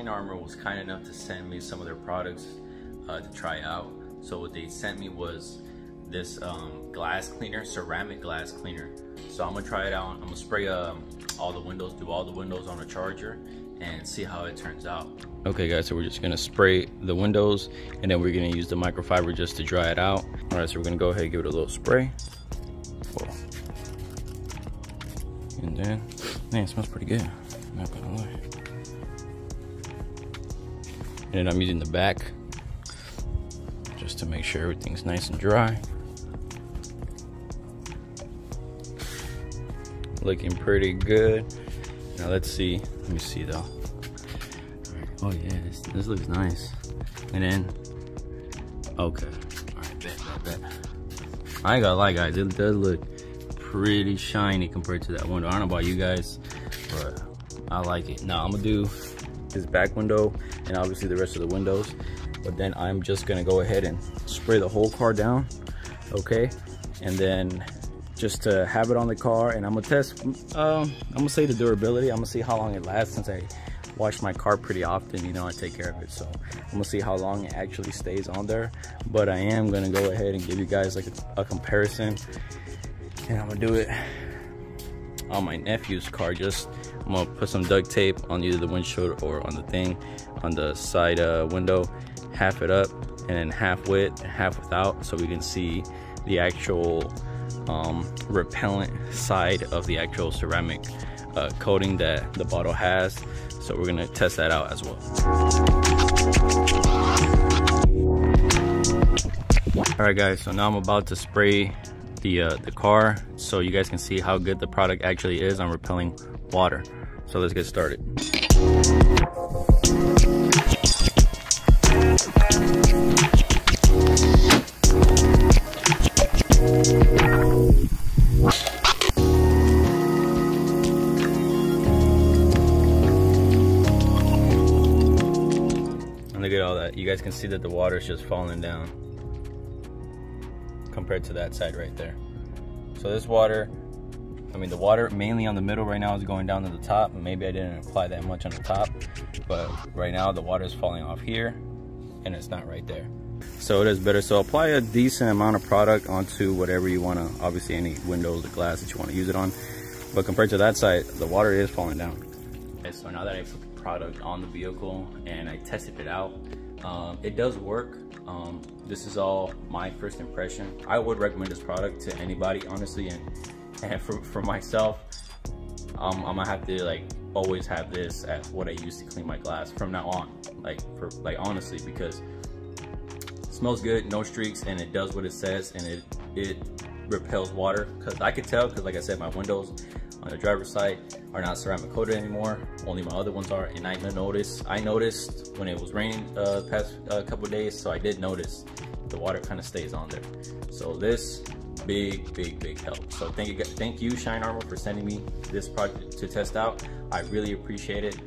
Armor was kind enough to send me some of their products to try out. So what they sent me was this glass cleaner, ceramic glass cleaner. So I'm gonna try it out. I'm gonna spray all the windows, do all the windows on a charger, and see how it turns out. Okay guys, so we're just gonna spray the windows, and then we're gonna use the microfiber just to dry it out. All right, so we're gonna go ahead and give it a little spray. Whoa. And then, man, it smells pretty good, not gonna lie. And then I'm using the back just to make sure everything's nice and dry. Looking pretty good. Now let's see. Let me see though. Oh yeah, this looks nice. And then, okay. All right, bet. I ain't gonna lie, guys. It does look pretty shiny compared to that window. I don't know about you guys, but I like it. Now I'm gonna do this back window and obviously the rest of the windows, but then I'm just gonna go ahead and spray the whole car down, okay? And then just to have it on the car, and I'm gonna test, I'm gonna say the durability. I'm gonna see how long it lasts, since I wash my car pretty often, you know, I take care of it. So I'm gonna see how long it actually stays on there. But I am gonna go ahead and give you guys like a comparison, and I'm gonna do it on my nephew's car. I'm gonna put some duct tape on either the windshield or on the thing, on the side window, half it up and then half with, half without, so we can see the actual repellent side of the actual ceramic coating that the bottle has. So we're gonna test that out as well. All right guys, so now I'm about to spray the car so you guys can see how good the product actually is on repelling water. So let's get started. And look at all that. You guys can see that the water is just falling down compared to that side right there. So this water, I mean, the water mainly on the middle right now is going down to the top. Maybe I didn't apply that much on the top, but right now the water is falling off here and it's not right there. So it is better. So apply a decent amount of product onto whatever you want to, obviously any windows or glass that you want to use it on. But compared to that side, the water is falling down. Okay, so now that I put the product on the vehicle and I tested it out, it does work. This is all my first impression. I would recommend this product to anybody, honestly, and for myself, I'm gonna have to like always have this as what I use to clean my glass from now on, like honestly, because it smells good, no streaks, and it does what it says, and it repels water. Because I could tell, because like I said, my windows on the driver's side are not ceramic coated anymore, only my other ones are. And I noticed when it was raining the past couple of days, so I did notice the water kind of stays on there. So this big help. So thank you Shine Armor for sending me this product to test out. I really appreciate it.